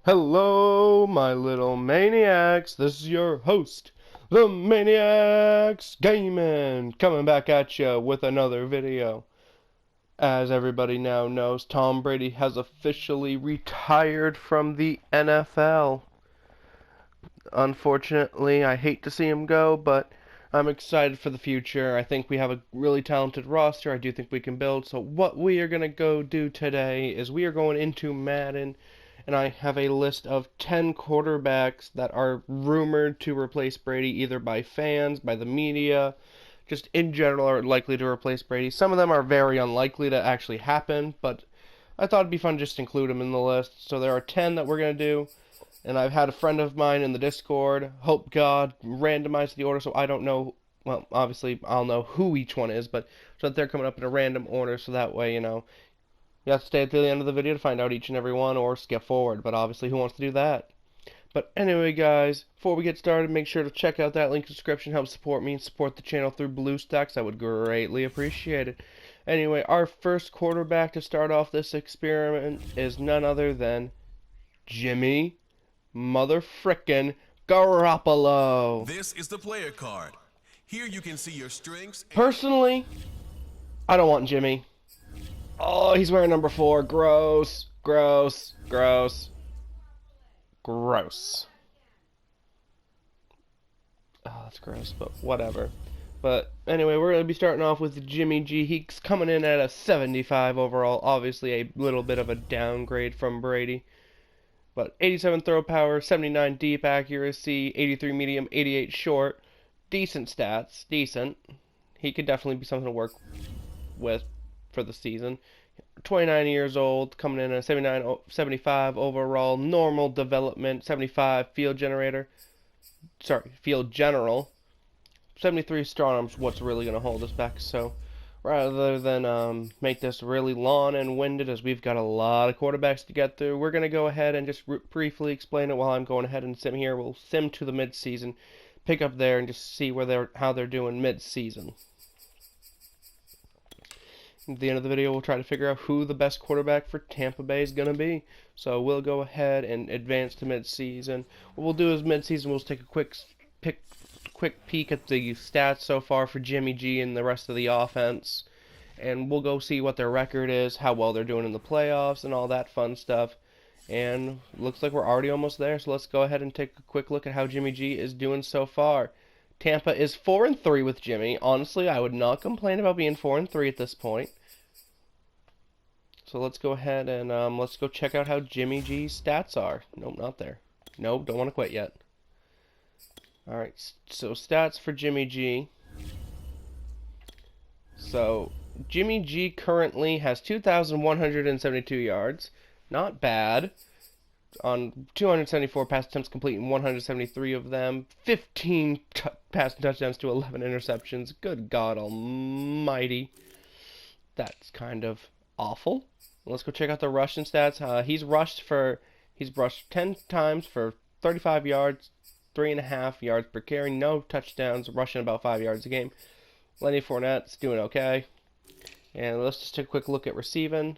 Hello, my little maniacs. This is your host, the Maniacs Gaming, coming back at you with another video. As everybody now knows, Tom Brady has officially retired from the NFL. Unfortunately, I hate to see him go, but I'm excited for the future. I think we have a really talented roster. I do think we can build. So what we are going to go do today is we are going into Madden, and I have a list of 10 quarterbacks that are rumored to replace Brady either by fans, by the media, just in general are likely to replace Brady. Some of them are very unlikely to actually happen, but I thought it'd be fun just to include them in the list. So there are 10 that we're going to do, and I've had a friend of mine in the Discord, hope God, randomize the order so I don't know, well, obviously I'll know who each one is, but so that they're coming up in a random order so that way, you have to stay until the end of the video to find out each and every one or skip forward, but obviously who wants to do that? But anyway, guys, before we get started, make sure to check out that link in the description. Help support me and support the channel through BlueStacks. I would greatly appreciate it. Anyway, our first quarterback to start off this experiment is none other than Jimmy Motherfrickin' Garoppolo. This is the player card. Here you can see your strengths. Personally, I don't want Jimmy. Oh, he's wearing number 4. Gross. Gross. Gross. Gross. Oh, that's gross, but whatever. But anyway, we're going to be starting off with Jimmy G. He's coming in at a 75 overall. Obviously, a little bit of a downgrade from Brady. But 87 throw power, 79 deep accuracy, 83 medium, 88 short. Decent stats. Decent. He could definitely be something to work with for the season. 29 years old, coming in at 75 overall, normal development, 75 field general, 73 strong arms. What's really going to hold us back? So rather than make this really long and winded, as we've got a lot of quarterbacks to get through, we're going to go ahead and just briefly explain it while I'm going ahead and sim here. We'll sim to the mid-season, pick up there, and just see how they're doing mid-season. At the end of the video, we'll try to figure out who the best quarterback for Tampa Bay is going to be. So we'll go ahead and advance to mid-season. What we'll do is mid-season, we'll take a quick peek at the stats so far for Jimmy G and the rest of the offense. And we'll go see what their record is, how well they're doing in the playoffs, and all that fun stuff. And looks like we're already almost there, so let's go ahead and take a quick look at how Jimmy G is doing so far. Tampa is 4-3 with Jimmy. Honestly, I would not complain about being 4-3 at this point. So let's go ahead and let's go check out how Jimmy G's stats are. Nope, not there. Nope, don't want to quit yet. Alright, so stats for Jimmy G. So Jimmy G currently has 2,172 yards. Not bad. On 274 pass attempts completing 173 of them, 15 passing touchdowns to 11 interceptions. Good God almighty. That's kind of awful. Let's go check out the rushing stats. He's rushed 10 times for 35 yards, 3.5 yards per carry, no touchdowns, rushing about 5 yards a game. Lenny Fournette's doing okay. And let's just take a quick look at receiving.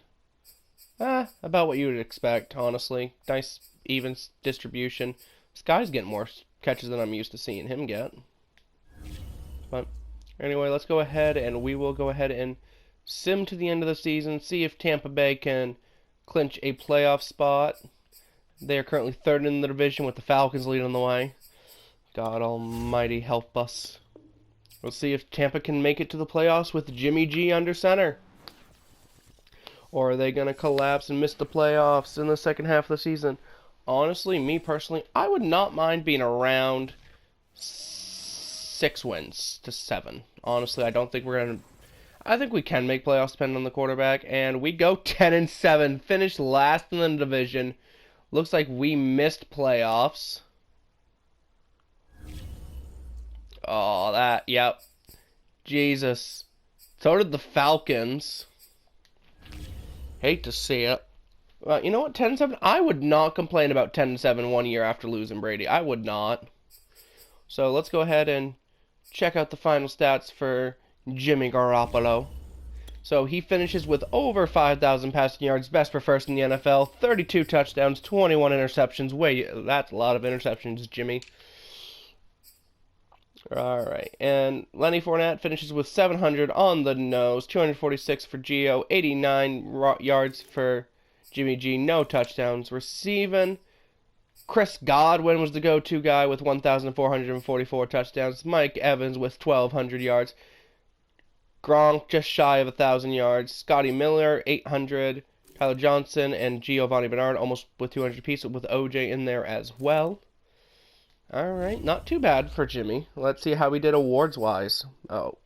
About what you would expect, honestly. Nice, even distribution. This guy's getting more catches than I'm used to seeing him get. But anyway, let's go ahead and we will go ahead and sim to the end of the season, see if Tampa Bay can clinch a playoff spot. They are currently 3rd in the division with the Falcons leading the way. God almighty help us. We'll see if Tampa can make it to the playoffs with Jimmy G under center. Or are they going to collapse and miss the playoffs in the second half of the season? Honestly, me personally, I would not mind being around 6 wins to 7. Honestly, I don't think we're going to... I think we can make playoffs depending on the quarterback. And we go 10-7, finish last in the division. Looks like we missed playoffs. Oh, yep. Jesus. So did the Falcons. Hate to see it. Well, you know what? 10-7. I would not complain about 10-7 1 year after losing Brady. I would not. So let's go ahead and check out the final stats for Jimmy Garoppolo. So he finishes with over 5,000 passing yards, best for first in the NFL, 32 touchdowns, 21 interceptions. Wait, that's a lot of interceptions, Jimmy. All right, and Lenny Fournette finishes with 700 on the nose, 246 for Gio, 89 yards for Jimmy G, no touchdowns. Receiving, Chris Godwin was the go-to guy with 1,444 touchdowns. Mike Evans with 1,200 yards. Gronk just shy of 1,000 yards. Scotty Miller, 800. Tyler Johnson and Giovanni Bernard almost with 200 apiece, with OJ in there as well. All right, not too bad for Jimmy. Let's see how we did awards-wise. Oh,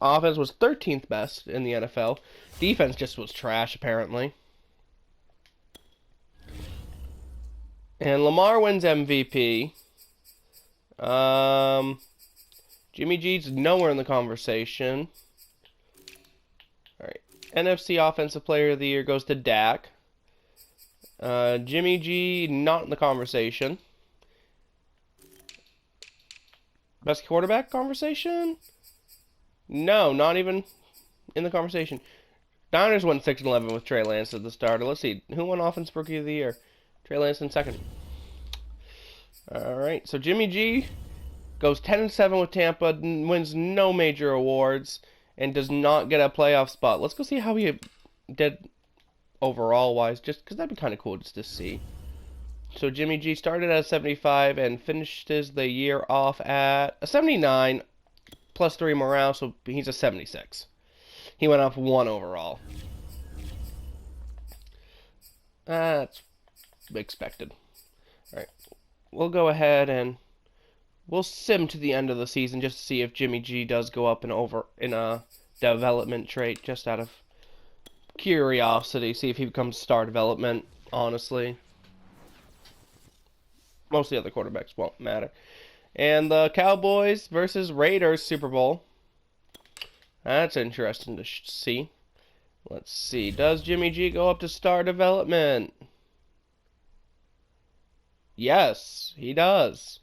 offense was 13th best in the NFL. Defense just was trash, apparently. And Lamar wins MVP. Jimmy G's nowhere in the conversation. All right, NFC Offensive Player of the Year goes to Dak. Jimmy G not in the conversation. Best quarterback conversation? No, not even in the conversation. Niners won 6-11 with Trey Lance at the starter. Let's see, who won Offensive Rookie of the Year? Trey Lance in second. All right, so Jimmy G goes 10-7 with Tampa, wins no major awards, and does not get a playoff spot. Let's go see how he did overall-wise, just because that'd be kind of cool just to see. So Jimmy G started at a 75 and finishes the year off at a 79, plus 3 morale, so he's a 76. He went off 1 overall. That's expected. Alright, we'll go ahead and we'll sim to the end of the season just to see if Jimmy G does go up in a development trait, just out of curiosity, see if he becomes star development, honestly. Most of the other quarterbacks won't matter. And the Cowboys versus Raiders Super Bowl. That's interesting to see. Let's see. Does Jimmy G go up to star development? Yes, he does.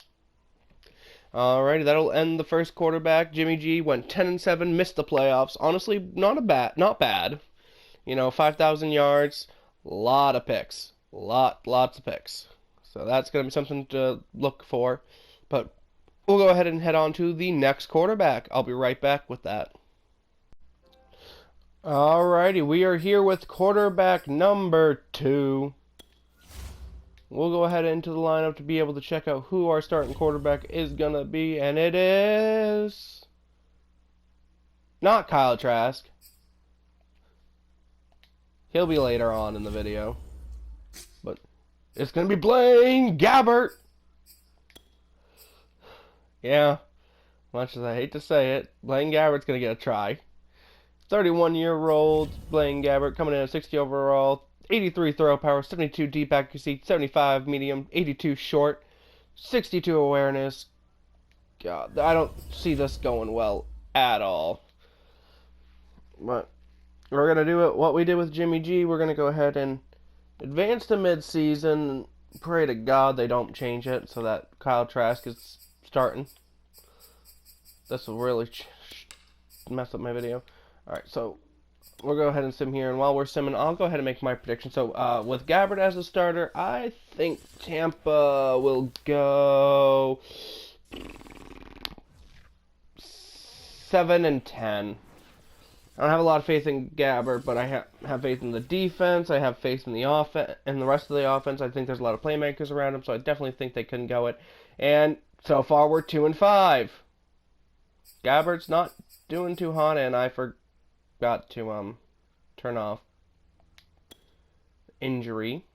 Alrighty, that'll end the first quarterback. Jimmy G went 10-7, missed the playoffs. Honestly, not bad. You know, 5,000 yards, lot of picks. Lots of picks. So that's going to be something to look for. But we'll go ahead and head on to the next quarterback. I'll be right back with that. Alrighty, we are here with quarterback number 2. We'll go ahead into the lineup to be able to check out who our starting quarterback is going to be. And it is not Kyle Trask. He'll be later on in the video. But it's going to be Blaine Gabbert. Yeah, much as I hate to say it, Blaine Gabbert's going to get a try. 31-year-old Blaine Gabbert coming in at 60 overall, 83 throw power, 72 deep accuracy, 75 medium, 82 short, 62 awareness. God, I don't see this going well at all. But we're going to do it what we did with Jimmy G. We're going to go ahead and advance to midseason. Pray to God they don't change it so that Kyle Trask is starting. This will really mess up my video. Alright, so we'll go ahead and sim here, and while we're simming, I'll go ahead and make my prediction. So, with Gabbert as a starter, I think Tampa will go 7-10. I don't have a lot of faith in Gabbert, but I have faith in the defense. I have faith in the offense, and the rest of the offense. I think there's a lot of playmakers around him, so I definitely think they can go it. And so far, we're 2-5. Gabbert's not doing too hot, and I forgot to turn off injury.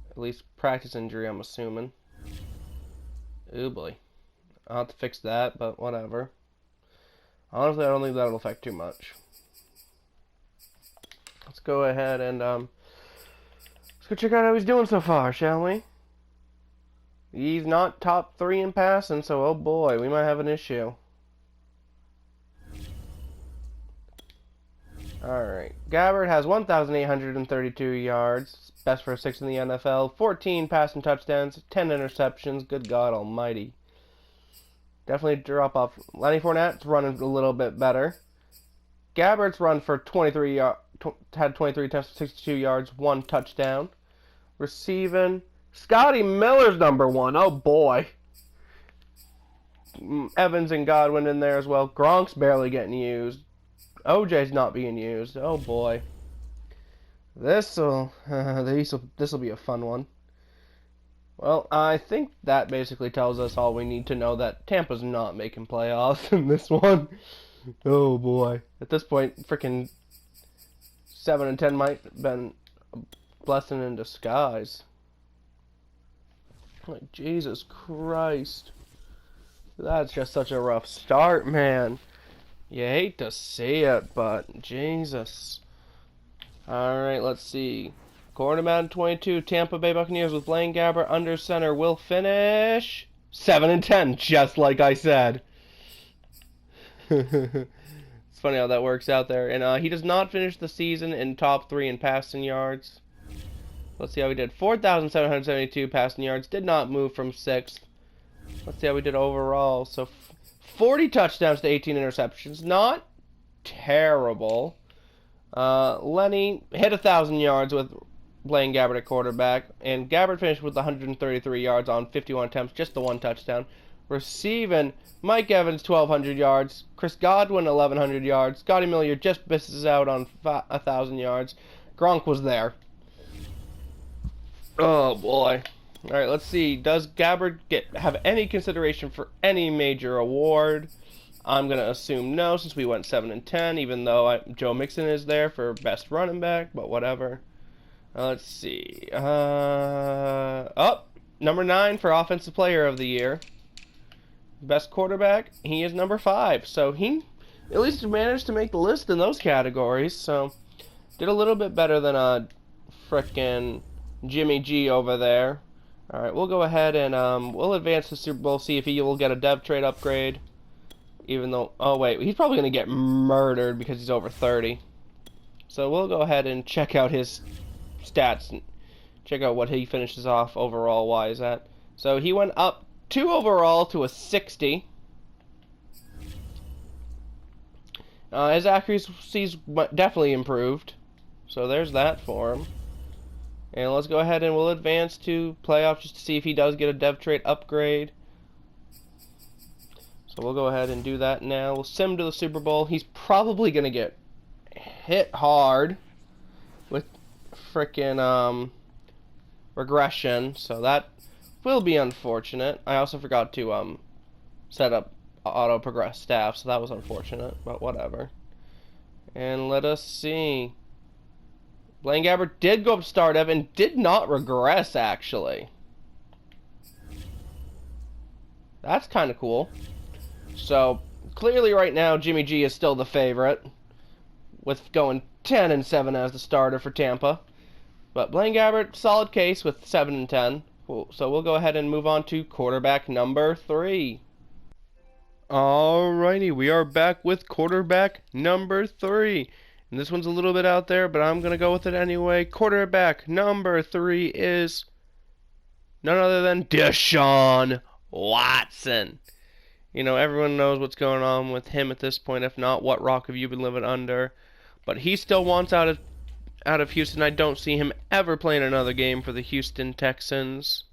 At least practice injury, I'm assuming. Oh boy. I'll have to fix that, but whatever. Honestly, I don't think that'll affect too much. Let's go ahead and let's go check out how he's doing so far, shall we? He's not top 3 in passing, so oh boy, we might have an issue. Alright, Gabbert has 1,832 yards, best for 6 in the NFL, 14 passing touchdowns, 10 interceptions, good God almighty. Definitely drop off. Lenny Fournette's running a little bit better. Gabbert's run for 23 had 23 attempts for 62 yards, 1 touchdown. Receiving, Scotty Miller's number 1. Oh boy. Evans and Godwin in there as well. Gronk's barely getting used. OJ's not being used. Oh boy. This'll be a fun one. Well, I think that basically tells us all we need to know, that Tampa's not making playoffs in this one. Oh boy. At this point, freaking 7-10 might have been a blessing in disguise. Like, Jesus Christ. That's just such a rough start, man. You hate to see it, but Jesus. Alright, let's see. According to Madden 22, Tampa Bay Buccaneers with Blaine Gabbert under center will finish 7-10, just like I said. It's funny how that works out there. And he does not finish the season in top 3 in passing yards. Let's see how we did. 4,772 passing yards. Did not move from 6th. Let's see how we did overall. So 40 touchdowns to 18 interceptions. Not terrible. Lenny hit 1,000 yards with Blaine Gabbert at quarterback. And Gabbert finished with 133 yards on 51 attempts. Just the 1 touchdown. Receiving, Mike Evans 1,200 yards. Chris Godwin 1,100 yards. Scotty Miller just misses out on 1,000 yards. Gronk was there. Oh boy. Alright, let's see. Does Gabbert have any consideration for any major award? I'm going to assume no, since we went 7-10, even though Joe Mixon is there for best running back, but whatever. Let's see. Number 9 for Offensive Player of the Year. Best quarterback, he is number 5. So he at least managed to make the list in those categories. So did a little bit better than frickin' Jimmy G over there. Alright, we'll go ahead and we'll advance to Super Bowl, see if he will get a dev trade upgrade. Even though, oh wait, he's probably going to get murdered because he's over 30. So we'll go ahead and check out his stats and check out what he finishes off overall wise at. So he went up 2 overall to a 60. His accuracy's definitely improved. So there's that for him. And let's go ahead and we'll advance to playoffs just to see if he does get a dev trait upgrade. So we'll go ahead and do that now. We'll send him to the Super Bowl. He's probably going to get hit hard with frickin' regression. So that will be unfortunate. I also forgot to set up auto progress staff, so that was unfortunate, but whatever. And let us see. Blaine Gabbert did go up to start up and did not regress, actually. That's kind of cool. So, clearly right now, Jimmy G is still the favorite, with going 10-7 as the starter for Tampa. But Blaine Gabbert, solid case with 7-10. So we'll go ahead and move on to quarterback number 3. Alrighty, we are back with quarterback number 3. And this one's a little bit out there, but I'm going to go with it anyway. Quarterback number 3 is none other than Deshaun Watson. You know, everyone knows what's going on with him at this point. If not, what rock have you been living under? But he still wants out of Houston. I don't see him ever playing another game for the Houston Texans.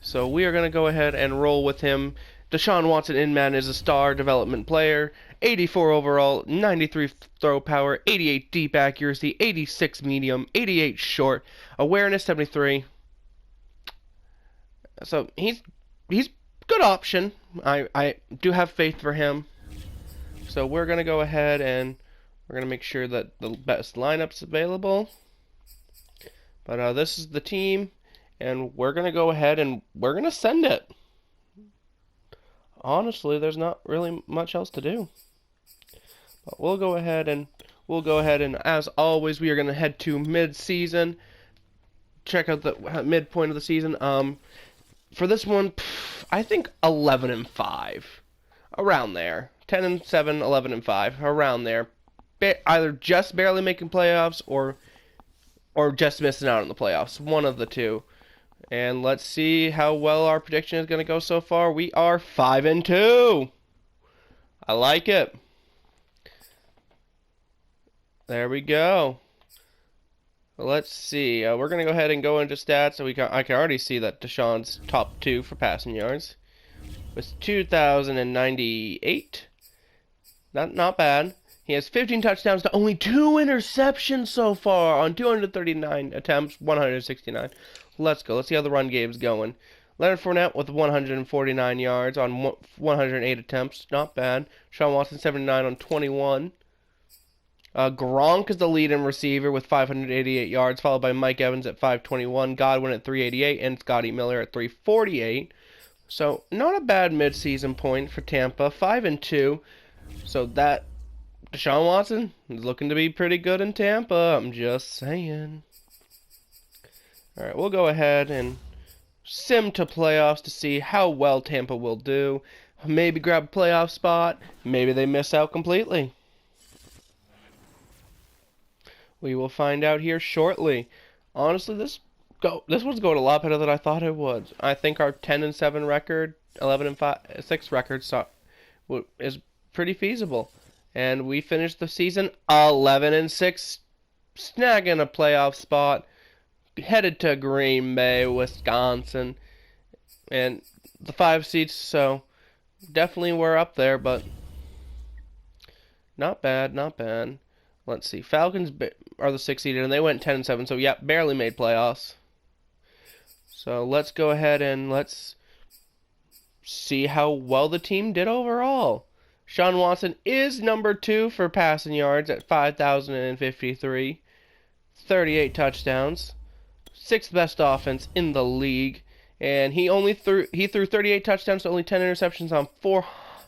So we are going to go ahead and roll with him. Deshaun Watson in Madden is a star development player. 84 overall, 93 throw power, 88 deep accuracy, 86 medium, 88 short, awareness 73. So he's good option. I do have faith for him. So we're going to go ahead and we're going to make sure that the best lineup's available. But this is the team, and we're going to go ahead and we're going to send it. Honestly, there's not really much else to do. But we'll go ahead and as always, we are going to head to mid-season. Check out the midpoint of the season. For this one, I think 11-5, around there. 10-7, 11-5, around there. Either just barely making playoffs or just missing out on the playoffs. One of the two. And let's see how well our prediction is going to go so far. We are 5-2. I like it. There we go. Let's see. We're gonna go ahead and go into stats. So I can already see that Deshaun's top 2 for passing yards with 2,098. Not bad. He has 15 touchdowns to only 2 interceptions so far on 239 attempts, 169. Let's go. Let's see how the run game's going. Leonard Fournette with 149 yards on 108 attempts. Not bad. Sean Watson 79 on 21. Gronk is the leading receiver with 588 yards, followed by Mike Evans at 521, Godwin at 388, and Scotty Miller at 348. So not a bad midseason point for Tampa, 5-2. So that Deshaun Watson is looking to be pretty good in Tampa. I'm just saying. All right, we'll go ahead and sim to playoffs to see how well Tampa will do. Maybe grab a playoff spot. Maybe they miss out completely. We will find out here shortly. Honestly, this one's going a lot better than I thought it would. I think our 10-7 record, 11-6 record is pretty feasible. And we finished the season 11-6, snagging a playoff spot, headed to Green Bay, Wisconsin, and the 5 seats. So definitely we're up there, but not bad, not bad. Let's see. Falcons are the 6th seed, and they went 10-7, so yeah, barely made playoffs. So let's go ahead and let's see how well the team did overall. Sean Watson is number 2 for passing yards at 5,053, 38 touchdowns, 6th best offense in the league, and he threw 38 touchdowns to only 10 interceptions on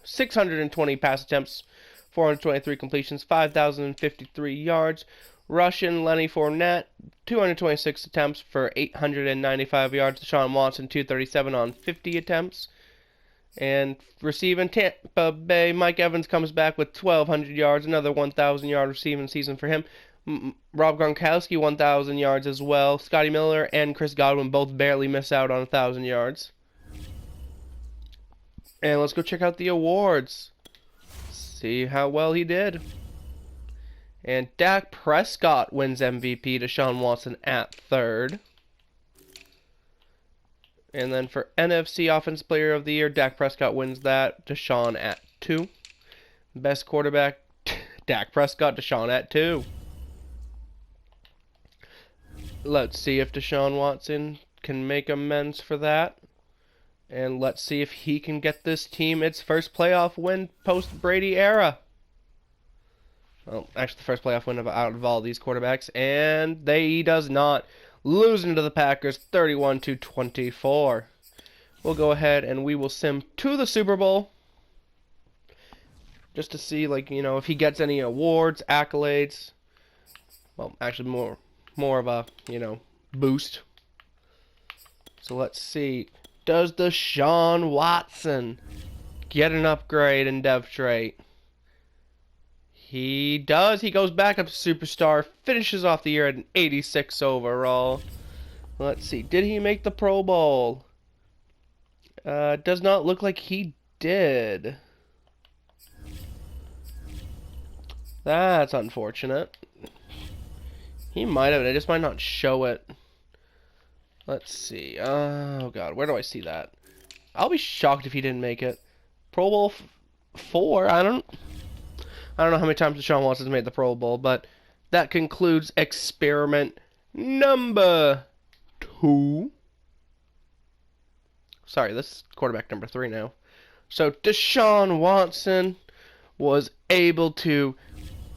620 pass attempts. 423 completions, 5,053 yards. Russian Lenny Fournette, 226 attempts for 895 yards. Deshaun Watson, 237 on 50 attempts. And receiving Tampa Bay, Mike Evans comes back with 1,200 yards, another 1,000-yard receiving season for him. Rob Gronkowski, 1,000 yards as well. Scotty Miller and Chris Godwin both barely miss out on 1,000 yards. And let's go check out the awards. See how well he did. And Dak Prescott wins MVP, Deshaun Watson at 3rd. And then for NFC Offensive Player of the Year, Dak Prescott wins that, Deshaun at 2. Best quarterback, Dak Prescott, Deshaun at 2. Let's see if Deshaun Watson can make amends for that. And let's see if he can get this team its first playoff win post-Brady era. Well, actually, the first playoff win out of all these quarterbacks. And he does not. Losing to the Packers 31-24. We'll go ahead and we will sim to the Super Bowl. Just to see, if he gets any awards, accolades. Well, actually, more of a, boost. So let's see. Does Deshaun Watson get an upgrade in depth trait? He does. He goes back up to superstar, finishes off the year at an 86 overall. Let's see. Did he make the Pro Bowl? Does not look like he did. That's unfortunate. He might have. I just might not show it. Let's see. Oh, God. Where do I see that? I'll be shocked if he didn't make it. Pro Bowl 4? I don't know how many times Deshaun Watson's made the Pro Bowl, but that concludes experiment number 2. Sorry, this is quarterback number 3 now. So Deshaun Watson was able to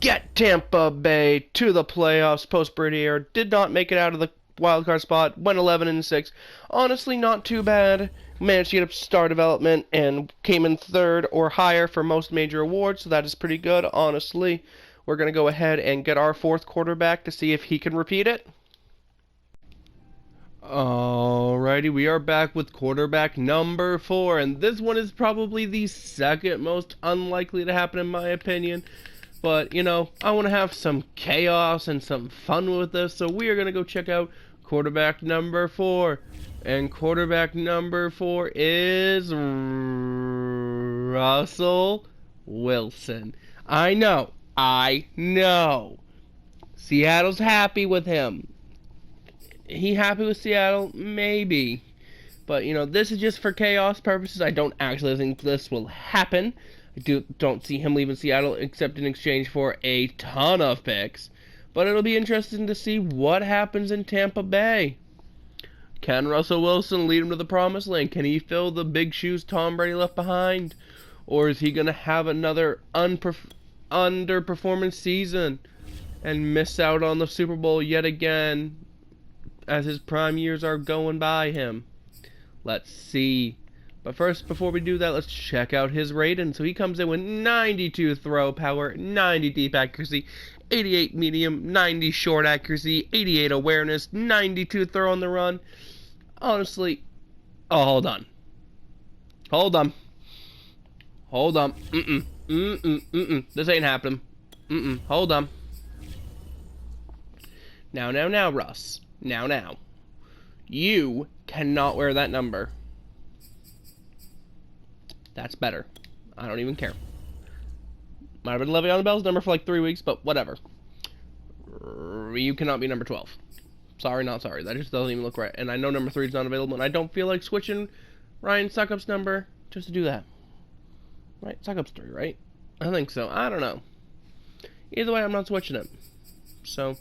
get Tampa Bay to the playoffs post-Brady era. Did not make it out of the wildcard spot. Went 11-6. Honestly, not too bad. Managed to get up star development and came in 3rd or higher for most major awards, so that is pretty good, honestly. We're going to go ahead and get our 4th quarterback to see if he can repeat it. Alrighty, we are back with quarterback number 4, and this one is probably the second most unlikely to happen in my opinion. But, I want to have some chaos and some fun with this, so we are going to go check out quarterback number 4. And quarterback number 4 is Russell Wilson. I know. Seattle's happy with him. He happy with Seattle? Maybe. But, you know, this is just for chaos purposes. I don't actually think this will happen. I don't see him leaving Seattle except in exchange for a ton of picks. But it'll be interesting to see what happens in Tampa Bay. Can Russell Wilson lead him to the promised land? Can he fill the big shoes Tom Brady left behind? Or is he going to have another underperformance season and miss out on the Super Bowl yet again as his prime years are going by him? Let's see. But first, before we do that, let's check out his rating. So he comes in with 92 throw power, 90 deep accuracy, 88 medium, 90 short accuracy, 88 awareness, 92 throw on the run. Honestly, oh, hold on. This ain't happening. Hold on. Now, Russ. Now. You cannot wear that number. That's better. I don't even care. Might have been Le'Veon Bell's number for like 3 weeks, but whatever. You cannot be number 12. Sorry, not sorry. That just doesn't even look right. And I know number 3 is not available, and I don't feel like switching Ryan Suckup's number just to do that. Right? Suckup's 3, right? I think so. I don't know. Either way, I'm not switching it. So,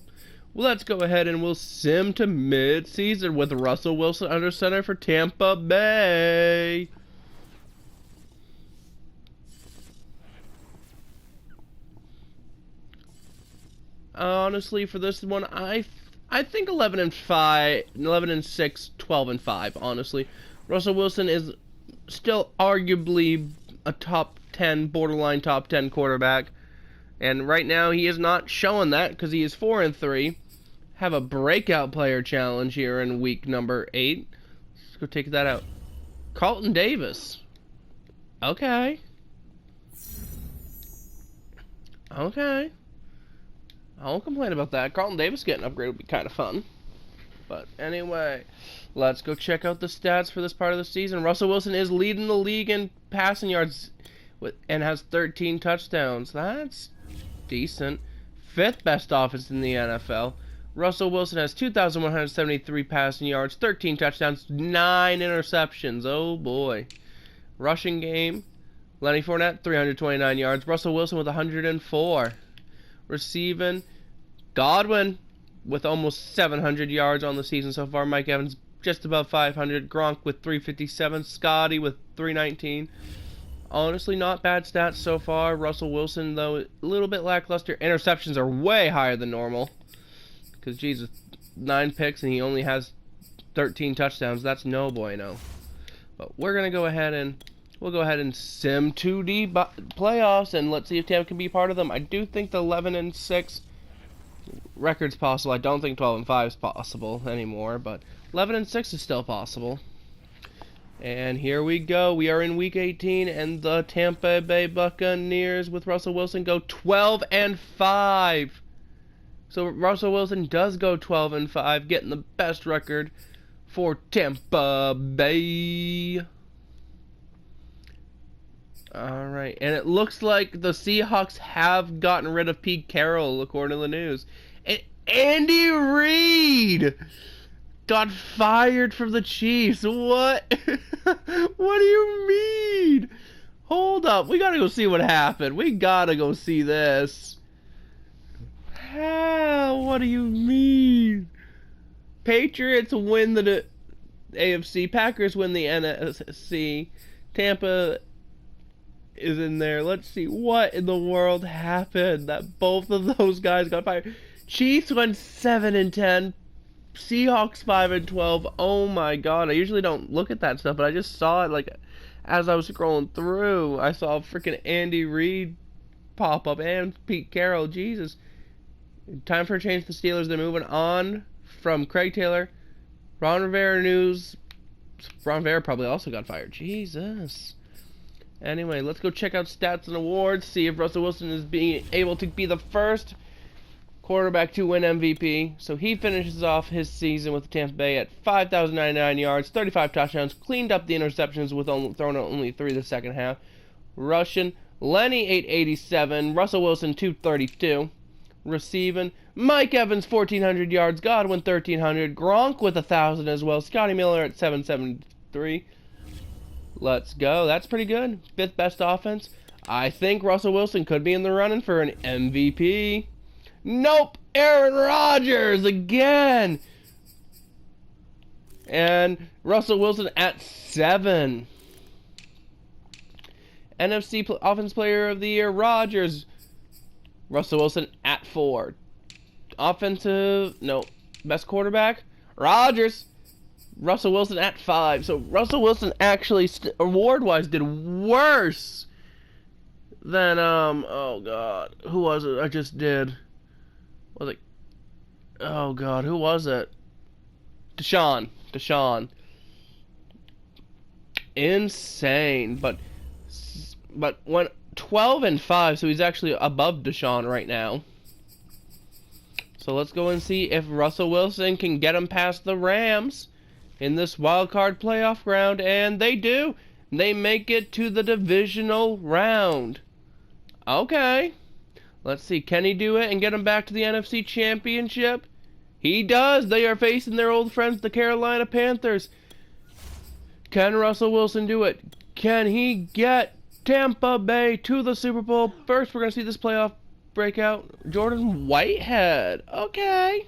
let's go ahead and we'll sim to mid-season with Russell Wilson under center for Tampa Bay. Honestly, for this one, I think 11-5, 11-6, 12-5. Honestly, Russell Wilson is still arguably a top 10, borderline top 10 quarterback, and right now he is not showing that because he is 4-3. Have a breakout player challenge here in week number 8. Let's go take that out. Carlton Davis. Okay. I won't complain about that. Carlton Davis getting upgraded would be kind of fun. But anyway, let's go check out the stats for this part of the season. Russell Wilson is leading the league in passing yards and has 13 touchdowns. That's decent. 5th best offense in the NFL. Russell Wilson has 2,173 passing yards, 13 touchdowns, 9 interceptions. Oh boy. Rushing game. Lenny Fournette, 329 yards. Russell Wilson with 104. Receiving, Godwin with almost 700 yards on the season so far. Mike Evans just above 500. Gronk with 357. Scotty with 319. Honestly, not bad stats so far. Russell Wilson, though, a little bit lackluster. Interceptions are way higher than normal. Because, Jesus, 9 picks and he only has 13 touchdowns. That's no bueno. But we're going to go ahead and we'll go ahead and sim 2D playoffs, and let's see if Tampa can be part of them. I do think the 11-6 record's possible. I don't think 12-5 is possible anymore, but 11-6 is still possible. And here we go. We are in Week 18, and the Tampa Bay Buccaneers with Russell Wilson go 12-5. So Russell Wilson does go 12-5, getting the best record for Tampa Bay. Alright, and it looks like the Seahawks have gotten rid of Pete Carroll, according to the news. And Andy Reid got fired from the Chiefs. What? What do you mean? Hold up, we gotta go see what happened. We gotta go see this. How? What do you mean? Patriots win the AFC, Packers win the NFC, Tampa is in there. Let's see what in the world happened that both of those guys got fired. Chiefs went 7-10, Seahawks 5-12. Oh my god, I usually don't look at that stuff, but I just saw it like as I was scrolling through. I saw freaking Andy Reid pop up and Pete Carroll. Jesus. Time for a change. The Steelers, they're moving on from Craig Taylor. Ron Rivera news. Ron Rivera probably also got fired. Jesus. Anyway, let's go check out stats and awards, see if Russell Wilson is being able to be the first quarterback to win MVP. So he finishes off his season with Tampa Bay at 5,099 yards, 35 touchdowns, cleaned up the interceptions with throwing out only 3 the second half. Rushing, Lenny 887, Russell Wilson 232. receiving. Mike Evans, 1,400 yards. Godwin, 1,300. Gronk with 1,000 as well. Scotty Miller at 773. Let's go. That's pretty good. 5th best offense. I think Russell Wilson could be in the running for an MVP. Nope. Aaron Rodgers again. And Russell Wilson at 7. NFC Offense Player of the Year, Rodgers. Russell Wilson at 4. Best quarterback, Rodgers. Russell Wilson at 5. So Russell Wilson actually, award-wise, did worse than, oh God, who was it I just did? Was it, oh God, who was it? Deshaun. Insane, but went 12-5, so he's actually above Deshaun right now. So let's go and see if Russell Wilson can get him past the Rams in this wild card playoff round, and they do. They make it to the divisional round. Okay. Let's see, can he do it and get him back to the NFC Championship? He does. They are facing their old friends, the Carolina Panthers. Can Russell Wilson do it? Can he get Tampa Bay to the Super Bowl? First, we're going to see this playoff breakout. Jordan Whitehead. Okay.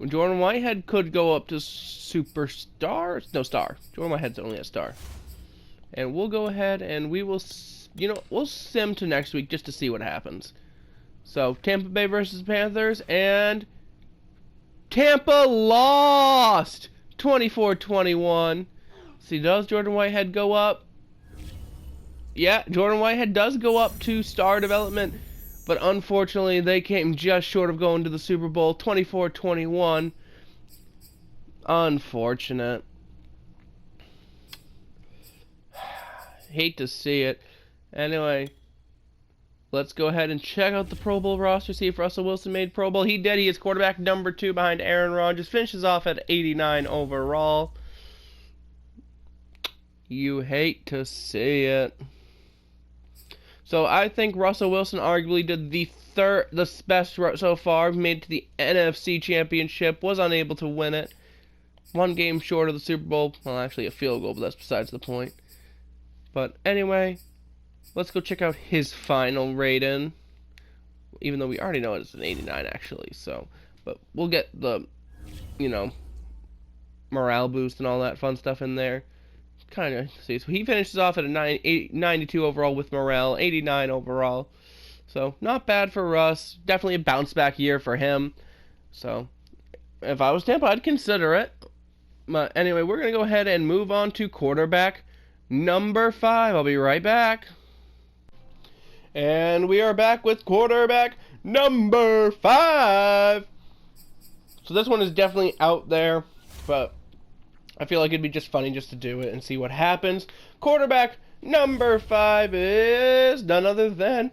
Jordan Whitehead could go up to superstar. No, star. Jordan Whitehead's only a star. And we'll go ahead and we will, we'll sim to next week just to see what happens. So, Tampa Bay versus Panthers, and Tampa lost 24-21. See, does Jordan Whitehead go up? Yeah, Jordan Whitehead does go up to star development, but unfortunately they came just short of going to the Super Bowl, 24-21. Unfortunate. Hate to see it. Anyway, let's go ahead and check out the Pro Bowl roster, see if Russell Wilson made Pro Bowl. He did. He is quarterback number 2 behind Aaron Rodgers. Finishes off at 89 overall. You hate to see it. So I think Russell Wilson arguably did the best so far. Made it to the NFC Championship. Was unable to win it. 1 game short of the Super Bowl. Well, actually a field goal, but that's besides the point. But anyway, let's go check out his final rating. Even though we already know it's an 89 actually. So, but we'll get the, morale boost and all that fun stuff in there. Kind of see. So he finishes off at a 92 overall with morale, 89 overall. So not bad for Russ. Definitely a bounce back year for him. So if I was Tampa, I'd consider it. But anyway, we're going to go ahead and move on to quarterback number 5. I'll be right back. And we are back with quarterback number 5. So this one is definitely out there, but I feel like it'd be just funny just to do it and see what happens. Quarterback number 5 is none other than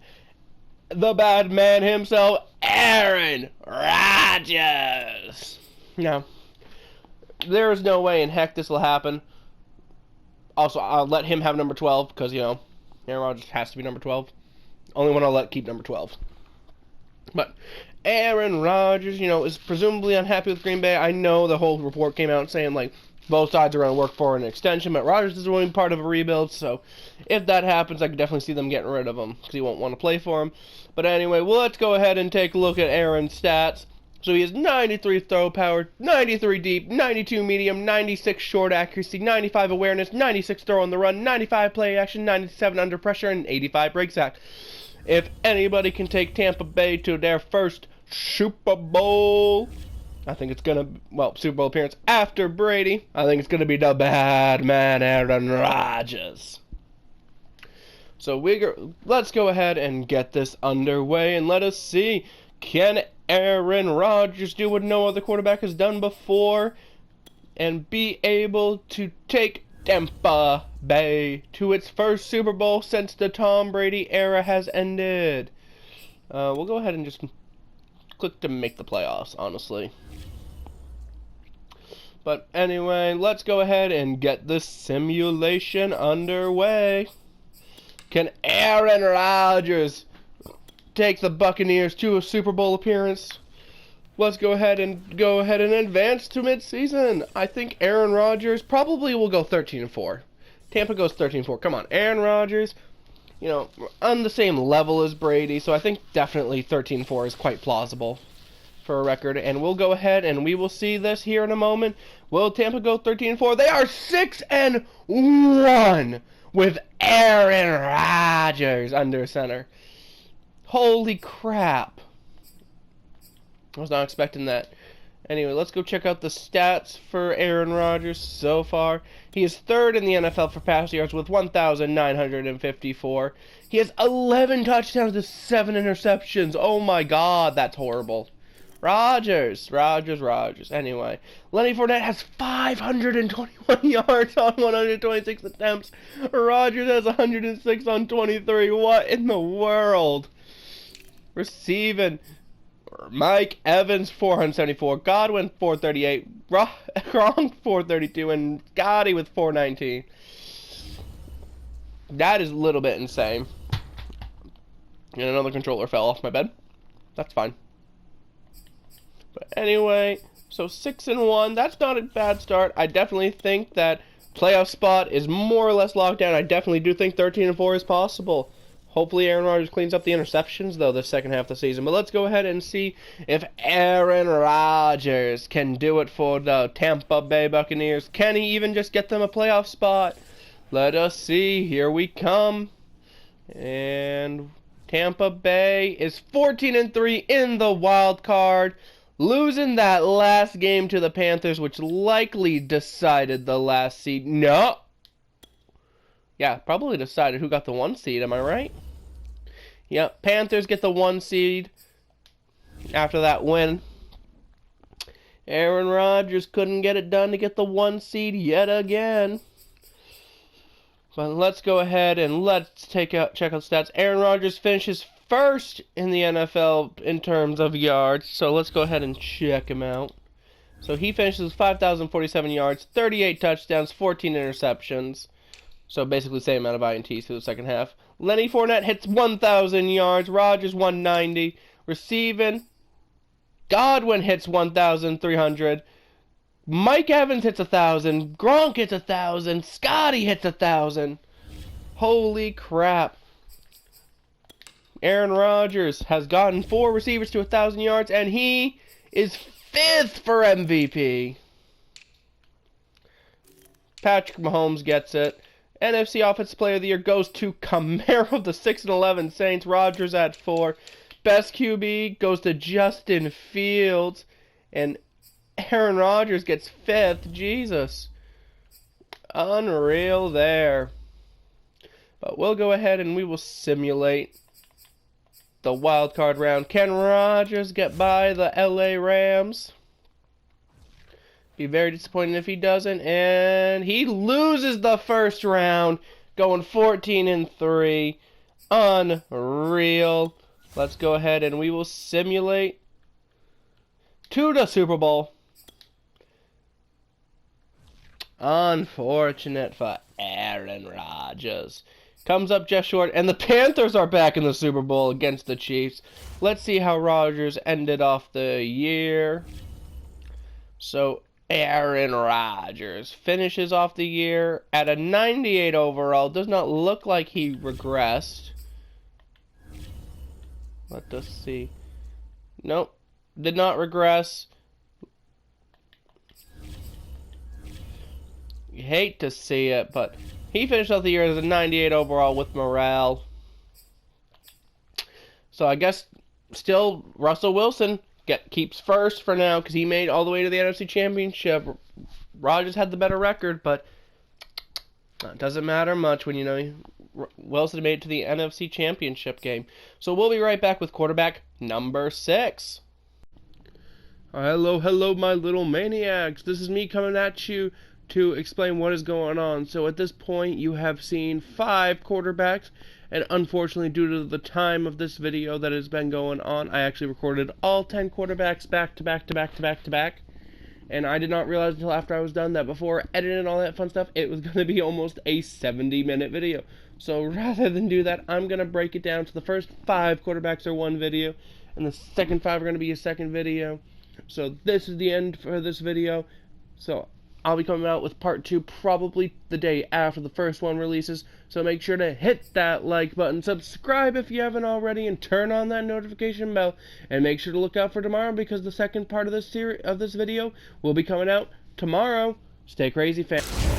the bad man himself, Aaron Rodgers. Now, there is no way in heck this will happen. Also, I'll let him have number 12 because, Aaron Rodgers has to be number 12. Only one I'll let keep number 12. But Aaron Rodgers, is presumably unhappy with Green Bay. I know the whole report came out saying, both sides are going to work for an extension, but Rodgers is only part of a rebuild, so if that happens, I could definitely see them getting rid of him, because he won't want to play for him. But anyway, let's go ahead and take a look at Aaron's stats. So he has 93 throw power, 93 deep, 92 medium, 96 short accuracy, 95 awareness, 96 throw on the run, 95 play action, 97 under pressure, and 85 break sack. If anybody can take Tampa Bay to their first Super Bowl, I think it's going to, Super Bowl appearance after Brady, I think it's going to be the bad man Aaron Rodgers. So let's go ahead and get this underway and let us see, can Aaron Rodgers do what no other quarterback has done before and be able to take Tampa Bay to its first Super Bowl since the Tom Brady era has ended? We'll go ahead and just click to make the playoffs, honestly. But anyway, let's go ahead and get this simulation underway. Can Aaron Rodgers take the Buccaneers to a Super Bowl appearance? Let's go ahead and advance to midseason. I think Aaron Rodgers probably will go 13-4. Tampa goes 13-4. Come on, Aaron Rodgers, you know, on the same level as Brady, so I think definitely 13-4 is quite plausible for a record. And we'll go ahead and we will see this here in a moment. Will Tampa go 13-4? They are 6-1 with Aaron Rodgers under center. Holy crap. I was not expecting that. Anyway, let's go check out the stats for Aaron Rodgers so far. He is third in the NFL for pass yards with 1,954. He has 11 touchdowns to 7 interceptions. Oh my god, that's horrible. Rodgers. Anyway, Lenny Fournette has 521 yards on 126 attempts. Rodgers has 106 on 23. What in the world? Receiving. Mike Evans, 474. Godwin, 438. Gronk, 432. And Gotti with 419. That is a little bit insane. And another controller fell off my bed. That's fine. But anyway, so 6-1. That's not a bad start. I definitely think that playoff spot is more or less locked down. I definitely do think 13-4 is possible. Hopefully Aaron Rodgers cleans up the interceptions, though, this second half of the season. But let's go ahead and see if Aaron Rodgers can do it for the Tampa Bay Buccaneers. Can he even just get them a playoff spot? Let us see. Here we come. And Tampa Bay is 14-3 in the wild card, losing that last game to the Panthers, which likely decided the last seed. No. Yeah, probably decided who got the 1 seed, am I right? Yep, Panthers get the 1 seed after that win. Aaron Rodgers couldn't get it done to get the 1 seed yet again. But let's go ahead and let's check out stats. Aaron Rodgers finishes first in the NFL in terms of yards, so let's go ahead and check him out. So he finishes 5,047 yards, 38 touchdowns, 14 interceptions. So basically same amount of INTs through the second half. Lenny Fournette hits 1,000 yards. Rodgers 190. Receiving. Godwin hits 1,300. Mike Evans hits 1,000. Gronk hits 1,000. Scotty hits 1,000. Holy crap. Aaron Rodgers has gotten 4 receivers to 1,000 yards, and he is 5th for MVP. Patrick Mahomes gets it. NFC Offensive Player of the Year goes to Camaro of the 6-11 Saints. Rodgers at 4. Best QB goes to Justin Fields. And Aaron Rodgers gets 5th. Jesus. Unreal there. But we'll go ahead and we will simulate the wild card round. Can Rodgers get by the LA Rams? Be very disappointed if he doesn't, and he loses the first round, going 14-3. Unreal. Let's go ahead and we will simulate to the Super Bowl. Unfortunate for Aaron Rodgers. Comes up just short, and the Panthers are back in the Super Bowl against the Chiefs. Let's see how Rodgers ended off the year. So Aaron Rodgers finishes off the year at a 98 overall. Does not look like he regressed. Let us see. Nope. Did not regress. You hate to see it, but he finished off the year as a 98 overall with morale. So I guess still Russell Wilson keeps first for now because he made all the way to the NFC Championship. Rodgers had the better record, but it doesn't matter much when you know Wilson made it to the NFC Championship game. So we'll be right back with quarterback number 6. Hello, my little maniacs. This is me coming at you to explain what is going on. So at this point, you have seen 5 quarterbacks. And unfortunately, due to the time of this video that has been going on, I actually recorded all 10 quarterbacks back to back. And I did not realize until after I was done that before editing and all that fun stuff, it was going to be almost a 70-minute video. So rather than do that, I'm going to break it down to the first 5 quarterbacks are one video, and the second 5 are going to be a second video. So this is the end for this video. So I'll be coming out with part 2 probably the day after the first one releases. So make sure to hit that like button, subscribe if you haven't already, and turn on that notification bell. And make sure to look out for tomorrow, because the second part of this video will be coming out tomorrow. Stay crazy, fam.